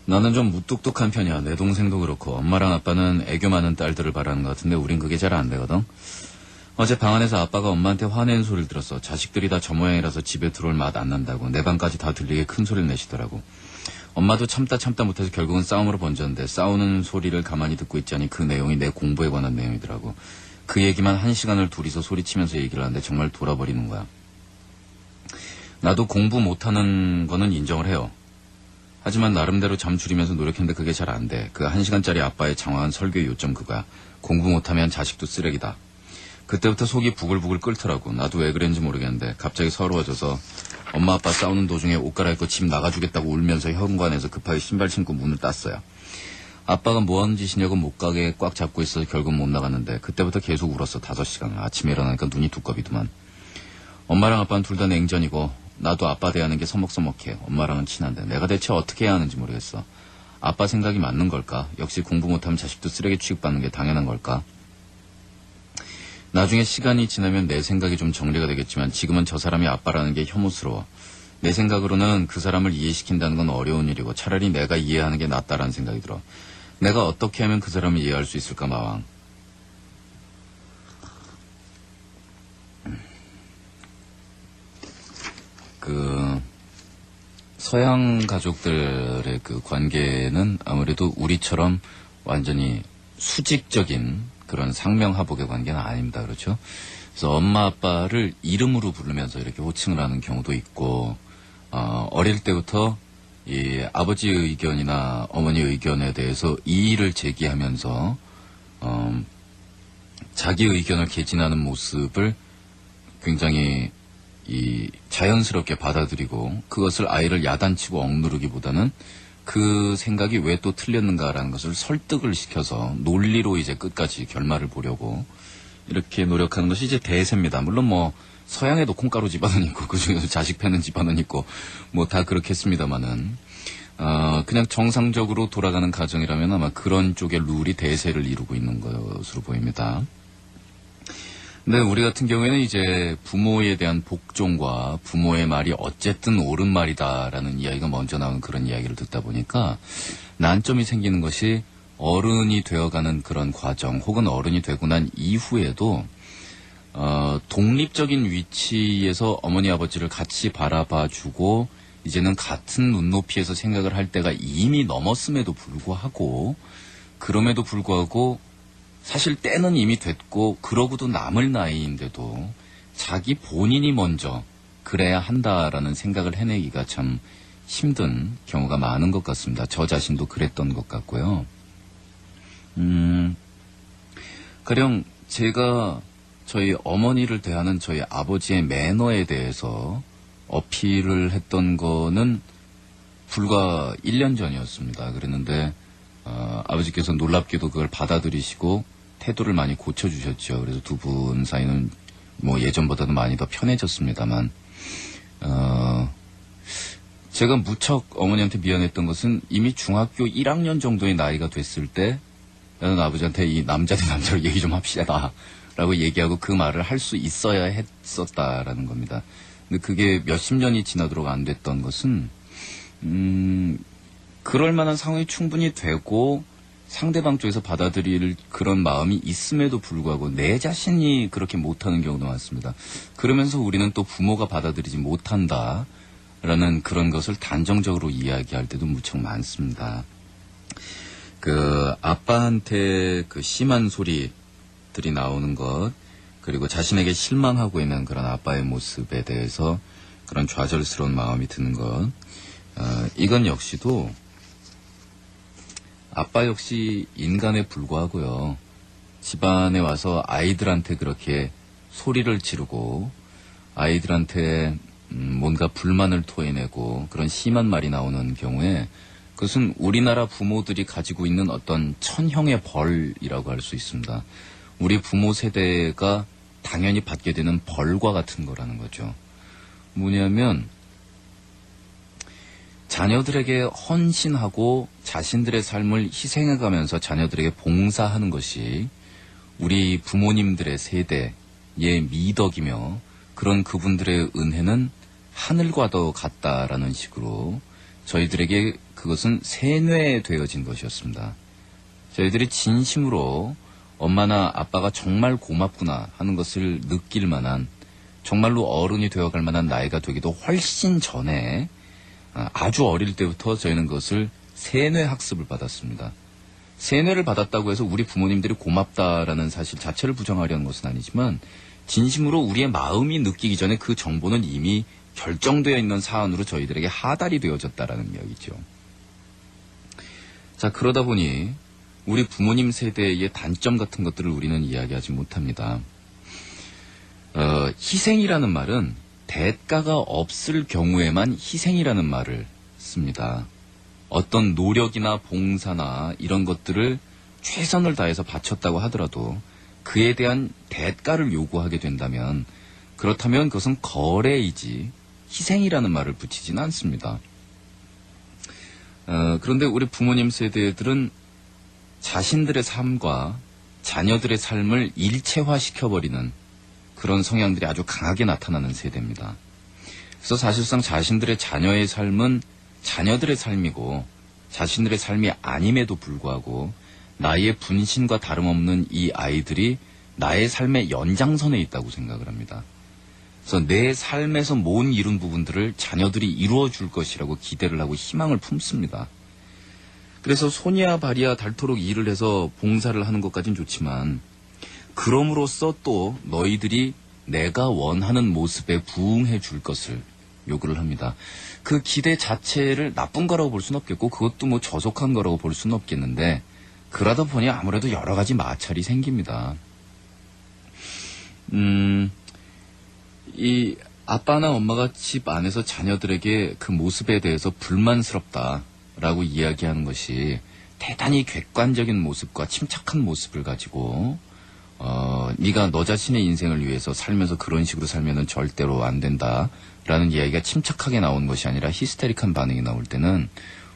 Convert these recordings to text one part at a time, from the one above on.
나는 좀 무뚝뚝한 편이야. 내 동생도 그렇고 엄마랑 아빠는 애교 많은 딸들을 바라는 것 같은데 우린 그게 잘 안 되거든. 어제 방 안에서 아빠가 엄마한테 화내는 소리를 들었어. 자식들이 다 저 모양이라서 집에 들어올 맛 안 난다고. 내 방까지 다 들리게 큰 소리를 내시더라고. 엄마도 참다 못해서 결국은 싸움으로 번졌는데 싸우는 소리를 가만히 듣고 있자니 그 내용이 내 공부에 관한 내용이더라고. 그 얘기만 1시간을 둘이서 소리치면서 얘기를 하는데 정말 돌아버리는 거야. 나도 공부 못하는 거는 인정을 해요. 하지만 나름대로 잠 줄이면서 노력했는데 그게 잘 안 돼. 그 1시간짜리 아빠의 장황한 설교의 요점 그거야. 공부 못하면 자식도 쓰레기다. 그때부터 속이 부글부글 끓더라고. 나도 왜 그랬는지 모르겠는데 갑자기 서러워져서 엄마 아빠 싸우는 도중에 옷 갈아입고 집 나가주겠다고 울면서 현관에서 급하게 신발 신고 문을 땄어요. 아빠가 뭐하는 짓이냐고 못 가게 꽉 잡고 있어서 결국 못 나갔는데 그때부터 계속 울었어. 5시간. 아침에 일어나니까 눈이 두꺼비더만. 엄마랑 아빠는 둘 다 냉전이고 나도 아빠 대하는 게 서먹서먹해. 엄마랑은 친한데 내가 대체 어떻게 해야 하는지 모르겠어. 아빠 생각이 맞는 걸까? 역시 공부 못하면 자식도 쓰레기 취급받는 게 당연한 걸까? 나중에 시간이 지나면 내 생각이 좀 정리가 되겠지만 지금은 저 사람이 아빠라는 게 혐오스러워. 내 생각으로는 그 사람을 이해시킨다는 건 어려운 일이고 차라리 내가 이해하는 게 낫다라는 생각이 들어. 내가 어떻게 하면 그 사람을 이해할 수 있을까 마왕. 서양 가족들의 그 관계는 아무래도 우리처럼 완전히 수직적인 그런 상명하복의 관계는 아닙니다. 그렇죠? 그래서 엄마 아빠를 이름으로 부르면서 이렇게 호칭을 하는 경우도 있고, 어릴 때부터 이 아버지의 의견이나 어머니의 의견에 대해서 이의를 제기하면서, 자기 의견을 개진하는 모습을 굉장히 자연스럽게 받아들이고 그것을 아이를 야단치고 억누르기보다는 그 생각이 왜 또 틀렸는가라는 것을 설득을 시켜서 논리로 이제 끝까지 결말을 보려고 이렇게 노력하는 것이 이제 대세입니다. 물론 뭐 서양에도 콩가루 집안은 있고 그중에서 자식 패는 집안은 있고 뭐 다 그렇겠습니다만은 그냥 정상적으로 돌아가는 가정이라면 아마 그런 쪽의 룰이 대세를 이루고 있는 것으로 보입니다. 근데 우리 같은 경우에는 이제 부모에 대한 복종과 부모의 말이 어쨌든 옳은 말이다라는 이야기가 먼저 나온 그런 이야기를 듣다 보니까 난점이 생기는 것이 어른이 되어가는 그런 과정 혹은 어른이 되고 난 이후에도 독립적인 위치에서 어머니 아버지를 같이 바라봐주고 이제는 같은 눈높이에서 생각을 할 때가 이미 넘었음에도 불구하고 그럼에도 불구하고 사실 때는 이미 됐고 그러고도 남을 나이인데도 자기 본인이 먼저 그래야 한다라는 생각을 해내기가 참 힘든 경우가 많은 것 같습니다. 저 자신도 그랬던 것 같고요. 가령 제가 저희 어머니를 대하는 저희 아버지의 매너에 대해서 어필을 했던 거는 불과 1년 전이었습니다. 그랬는데 아버지께서 놀랍게도 그걸 받아들이시고 태도를 많이 고쳐주셨죠. 그래서 두 분 사이는 뭐 예전보다도 많이 더 편해졌습니다만 제가 무척 어머니한테 미안했던 것은 이미 중학교 1학년 정도의 나이가 됐을 때 나는 아버지한테 이 남자 대 남자로 얘기 좀 합시다 라고 얘기하고 그 말을 할 수 있어야 했었다라는 겁니다. 근데 그게 몇십 년이 지나도록 안 됐던 것은 그럴 만한 상황이 충분히 되고 상대방 쪽에서 받아들일 그런 마음이 있음에도 불구하고 내 자신이 그렇게 못하는 경우도 많습니다. 그러면서 우리는 또 부모가 받아들이지 못한다라는 그런 것을 단정적으로 이야기할 때도 무척 많습니다. 아빠한테 그 심한 소리들이 나오는 것, 그리고 자신에게 실망하고 있는 그런 아빠의 모습에 대해서 그런 좌절스러운 마음이 드는 것, 이건 역시도 아빠 역시 인간에 불과하고요. 집안에 와서 아이들한테 그렇게 소리를 지르고 아이들한테 뭔가 불만을 토해내고 그런 심한 말이 나오는 경우에 그것은 우리나라 부모들이 가지고 있는 어떤 천형의 벌이라고 할 수 있습니다. 우리 부모 세대가 당연히 받게 되는 벌과 같은 거라는 거죠. 뭐냐면 자녀들에게 헌신하고 자신들의 삶을 희생해가면서 자녀들에게 봉사하는 것이 우리 부모님들의 세대의 미덕이며 그런 그분들의 은혜는 하늘과도 같다라는 식으로 저희들에게 그것은 세뇌되어진 것이었습니다. 저희들이 진심으로 엄마나 아빠가 정말 고맙구나 하는 것을 느낄 만한, 정말로 어른이 되어갈 만한 나이가 되기도 훨씬 전에 아주 어릴 때부터 저희는 그것을 세뇌 학습을 받았습니다. 세뇌를 받았다고 해서 우리 부모님들이 고맙다라는 사실 자체를 부정하려는 것은 아니지만 진심으로 우리의 마음이 느끼기 전에 그 정보는 이미 결정되어 있는 사안으로 저희들에게 하달이 되어졌다라는 이야기죠. 자, 그러다 보니 우리 부모님 세대의 단점 같은 것들을 우리는 이야기하지 못합니다. 희생이라는 말은 대가가 없을 경우에만 희생이라는 말을 씁니다. 어떤 노력이나 봉사나 이런 것들을 최선을 다해서 바쳤다고 하더라도 그에 대한 대가를 요구하게 된다면, 그렇다면 그것은 거래이지 희생이라는 말을 붙이지는 않습니다. 그런데 우리 부모님 세대들은 자신들의 삶과 자녀들의 삶을 일체화시켜버리는 그런 성향들이 아주 강하게 나타나는 세대입니다. 그래서 사실상 자신들의 자녀의 삶은 자녀들의 삶이고 자신들의 삶이 아님에도 불구하고 나의 분신과 다름없는 이 아이들이 나의 삶의 연장선에 있다고 생각을 합니다. 그래서 내 삶에서 못 이룬 부분들을 자녀들이 이루어줄 것이라고 기대를 하고 희망을 품습니다. 그래서 손이야 발이야 닳도록 일을 해서 봉사를 하는 것까진 좋지만 그럼으로써 또 너희들이 내가 원하는 모습에 부응해 줄 것을 요구를 합니다. 그 기대 자체를 나쁜 거라고 볼 수는 없겠고 그것도 뭐 저속한 거라고 볼 수는 없겠는데 그러다 보니 아무래도 여러 가지 마찰이 생깁니다. 이 아빠나 엄마가 집 안에서 자녀들에게 그 모습에 대해서 불만스럽다라고 이야기하는 것이 대단히 객관적인 모습과 침착한 모습을 가지고 네가 너 자신의 인생을 위해서 살면서 그런 식으로 살면은 절대로 안 된다라는 이야기가 침착하게 나오는 것이 아니라 히스테릭한 반응이 나올 때는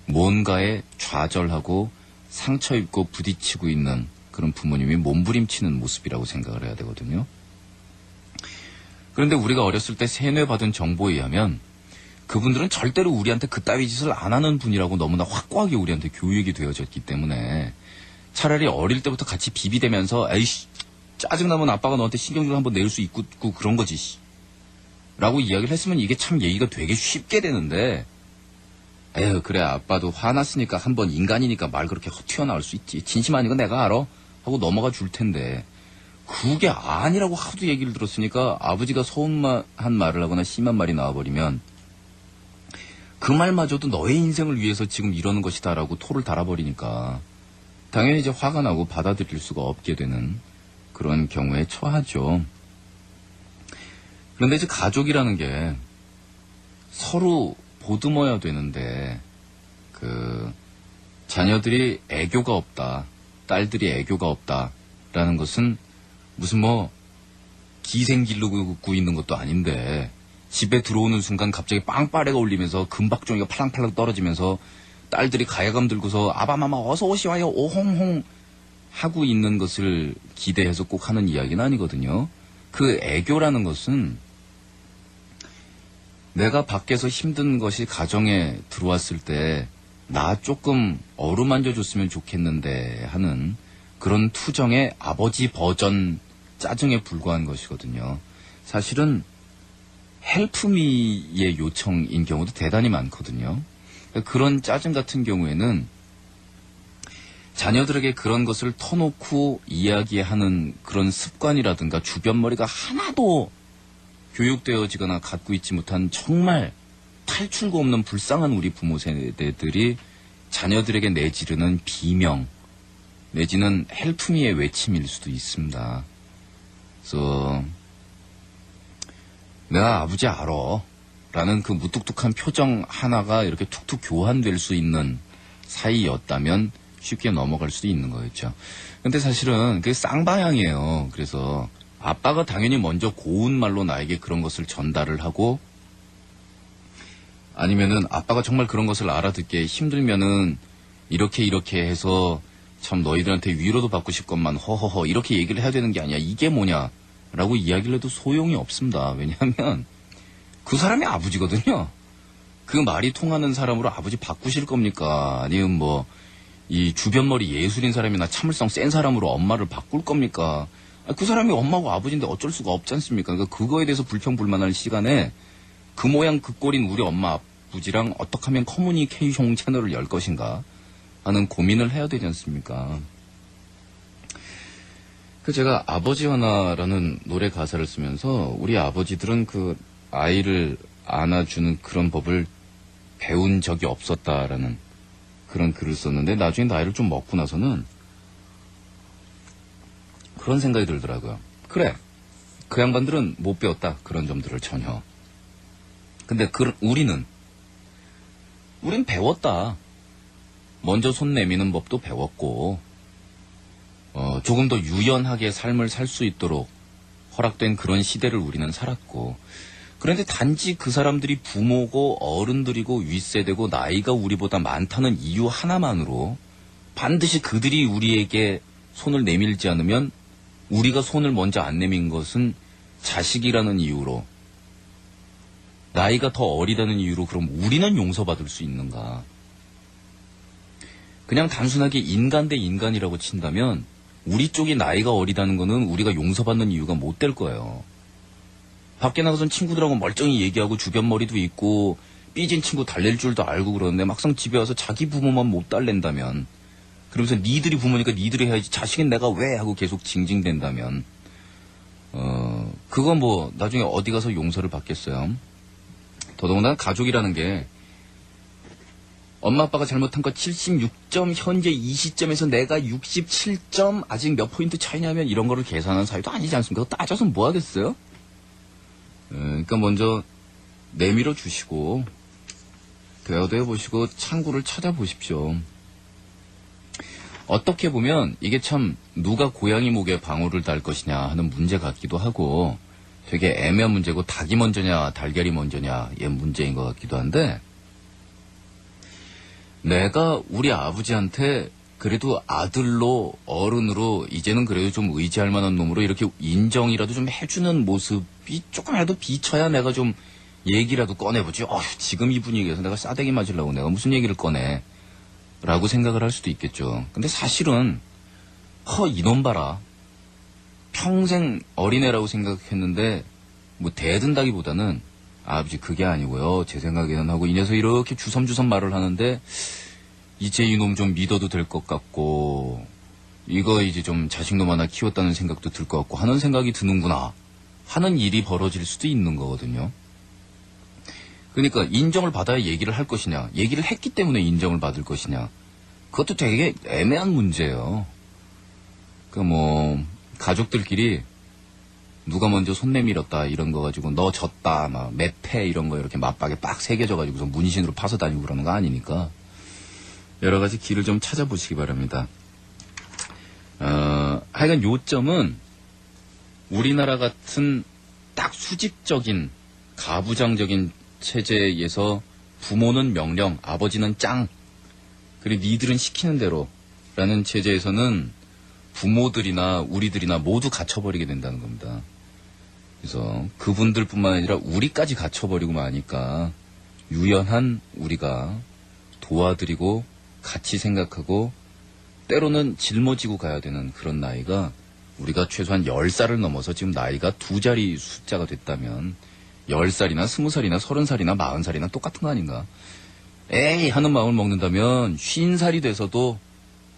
뭔가에 좌절하고 상처 입고 부딪히고 있는 그런 부모님이 몸부림치는 모습이라고 생각을 해야 되거든요. 그런데 우리가 어렸을 때 세뇌받은 정보에 의하면 그분들은 절대로 우리한테 그따위 짓을 안 하는 분이라고 너무나 확고하게 우리한테 교육이 되어졌기 때문에 차라리 어릴 때부터 같이 비비대면서 에이씨 짜증나면 아빠가 너한테 신경질 한번 낼 수 있고 그런 거지 라고 이야기를 했으면 이게 참 얘기가 되게 쉽게 되는데 에휴 그래 아빠도 화났으니까 한번 인간이니까 말 그렇게 튀어나올 수 있지 진심 아닌 거 내가 알아 하고 넘어가 줄 텐데 그게 아니라고 하도 얘기를 들었으니까 아버지가 서운한 말을 하거나 심한 말이 나와버리면 그 말마저도 너의 인생을 위해서 지금 이러는 것이다라고 토를 달아버리니까 당연히 이제 화가 나고 받아들일 수가 없게 되는 그런 경우에 처하죠. 그런데 이제 가족이라는 게 서로 보듬어야 되는데 자녀들이 애교가 없다, 딸들이 애교가 없다라는 것은 무슨 뭐 기생 기르고 있는 것도 아닌데 집에 들어오는 순간 갑자기 빵빠레가 울리면서 금박종이가 팔랑팔랑 떨어지면서 딸들이 가야금 들고서 아바마마 어서 오시와요 오홍홍 하고 있는 것을 기대해서 꼭 하는 이야기는 아니거든요. 그 애교라는 것은 내가 밖에서 힘든 것이 가정에 들어왔을 때 나 조금 어루만져 줬으면 좋겠는데 하는 그런 투정의 아버지 버전 짜증에 불과한 것이거든요. 사실은 헬프미의 요청인 경우도 대단히 많거든요. 그런 짜증 같은 경우에는 자녀들에게 그런 것을 터놓고 이야기하는 그런 습관이라든가 주변머리가 하나도 교육되어지거나 갖고 있지 못한 정말 탈출구 없는 불쌍한 우리 부모 세대들이 자녀들에게 내지르는 비명 내지는 헬프미의 외침일 수도 있습니다. 그래서 내가 아버지 알아 라는 그 무뚝뚝한 표정 하나가 이렇게 툭툭 교환될 수 있는 사이였다면 쉽게 넘어갈 수도 있는 거였죠. 근데 사실은 그게 쌍방향이에요. 그래서 아빠가 당연히 먼저 고운 말로 나에게 그런 것을 전달을 하고 아니면은 아빠가 정말 그런 것을 알아듣게 힘들면은 이렇게 해서 참 너희들한테 위로도 받고 싶건만 허허허 이렇게 얘기를 해야 되는 게 아니야. 이게 뭐냐라고 이야기를 해도 소용이 없습니다. 왜냐하면 그 사람이 아버지거든요. 그 말이 통하는 사람으로 아버지 바꾸실 겁니까? 아니면 뭐, 이 주변머리 예술인 사람이나 참을성 센 사람으로 엄마를 바꿀 겁니까? 그 사람이 엄마고 아버지인데 어쩔 수가 없지 않습니까? 그러니까 그거에 대해서 불평불만할 시간에 그 모양 그 꼴인 우리 엄마 아버지랑 어떻게 하면 커뮤니케이션 채널을 열 것인가 하는 고민을 해야 되지 않습니까? 그 제가 아버지 하나라는 노래 가사를 쓰면서 우리 아버지들은 그 아이를 안아주는 그런 법을 배운 적이 없었다라는 그런 글을 썼는데 나중에 나이를 좀 먹고 나서는 그런 생각이 들더라고요. 그래, 그 양반들은 못 배웠다. 그런 점들을 전혀. 근데 우린 배웠다. 먼저 손 내미는 법도 배웠고 조금 더 유연하게 삶을 살 수 있도록 허락된 그런 시대를 우리는 살았고 그런데 단지 그 사람들이 부모고 어른들이고 윗세대고 나이가 우리보다 많다는 이유 하나만으로 반드시 그들이 우리에게 손을 내밀지 않으면 우리가 손을 먼저 안 내민 것은 자식이라는 이유로 나이가 더 어리다는 이유로 그럼 우리는 용서받을 수 있는가? 그냥 단순하게 인간 대 인간이라고 친다면 우리 쪽이 나이가 어리다는 거는 우리가 용서받는 이유가 못 될 거예요. 밖에 나가선 친구들하고 멀쩡히 얘기하고 주변 머리도 있고 삐진 친구 달랠 줄도 알고 그러는데 막상 집에 와서 자기 부모만 못 달랜다면 그러면서 니들이 부모니까 니들이 해야지 자식은 내가 왜 하고 계속 징징댄다면 그건 뭐 나중에 어디 가서 용서를 받겠어요. 더더군다나 가족이라는 게 엄마 아빠가 잘못한 거 76점 현재 이 시점에서 내가 67점 아직 몇 포인트 차이냐면 이런 거를 계산하는 사이도 아니지 않습니까? 따져서 뭐 하겠어요? 그러니까 먼저 내밀어 주시고 대화도 해보시고 창구를 찾아보십시오. 어떻게 보면 이게 참 누가 고양이 목에 방울을 달 것이냐 하는 문제 같기도 하고 되게 애매한 문제고 닭이 먼저냐 달걀이 먼저냐 의 문제인 것 같기도 한데 내가 우리 아버지한테 그래도 아들로 어른으로 이제는 그래도 좀 의지할 만한 놈으로 이렇게 인정이라도 좀 해주는 모습이 조금이라도 비쳐야 내가 좀 얘기라도 꺼내보지. 지금 이 분위기에서 내가 싸대기 맞으려고 내가 무슨 얘기를 꺼내 라고 생각을 할 수도 있겠죠. 근데 사실은 이놈 봐라. 평생 어린애라고 생각했는데 뭐 대든다기보다는 아버지 그게 아니고요. 제 생각에는 하고 이 녀석 이렇게 주섬주섬 말을 하는데 이제 이놈 좀 믿어도 될 것 같고 이거 이제 좀 자식놈 하나 키웠다는 생각도 들 것 같고 하는 생각이 드는구나 하는 일이 벌어질 수도 있는 거거든요. 그러니까 인정을 받아야 얘기를 할 것이냐 얘기를 했기 때문에 인정을 받을 것이냐 그것도 되게 애매한 문제예요. 그러니까 뭐 가족들끼리 누가 먼저 손 내밀었다 이런 거 가지고 너 졌다 막 매패 이런 거 이렇게 맞박에 빡 새겨져가지고서 문신으로 파서 다니고 그러는 거 아니니까 여러 가지 길을 좀 찾아보시기 바랍니다. 하여간 요점은 우리나라 같은 딱 수직적인 가부장적인 체제에서 부모는 명령, 아버지는 짱, 그리고 니들은 시키는 대로 라는 체제에서는 부모들이나 우리들이나 모두 갇혀버리게 된다는 겁니다. 그래서 그분들뿐만 아니라 우리까지 갇혀버리고 마니까 유연한 우리가 도와드리고 같이 생각하고 때로는 짊어지고 가야 되는 그런 나이가 우리가 최소한 10살을 넘어서 지금 나이가 두 자리 숫자가 됐다면 10살이나 20살이나 30살이나 40살이나 똑같은 거 아닌가. 에이 하는 마음을 먹는다면 50살이 돼서도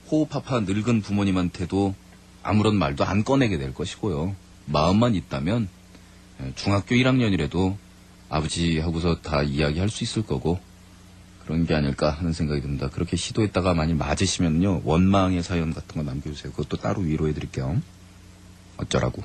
호흡하파 늙은 부모님한테도 아무런 말도 안 꺼내게 될 것이고요. 마음만 있다면 중학교 1학년이라도 아버지하고서 다 이야기할 수 있을 거고 그런 게 아닐까 하는 생각이 듭니다. 그렇게 시도했다가 많이 맞으시면요 원망의 사연 같은 거 남겨주세요. 그것도 따로 위로해드릴게요. 어쩌라고.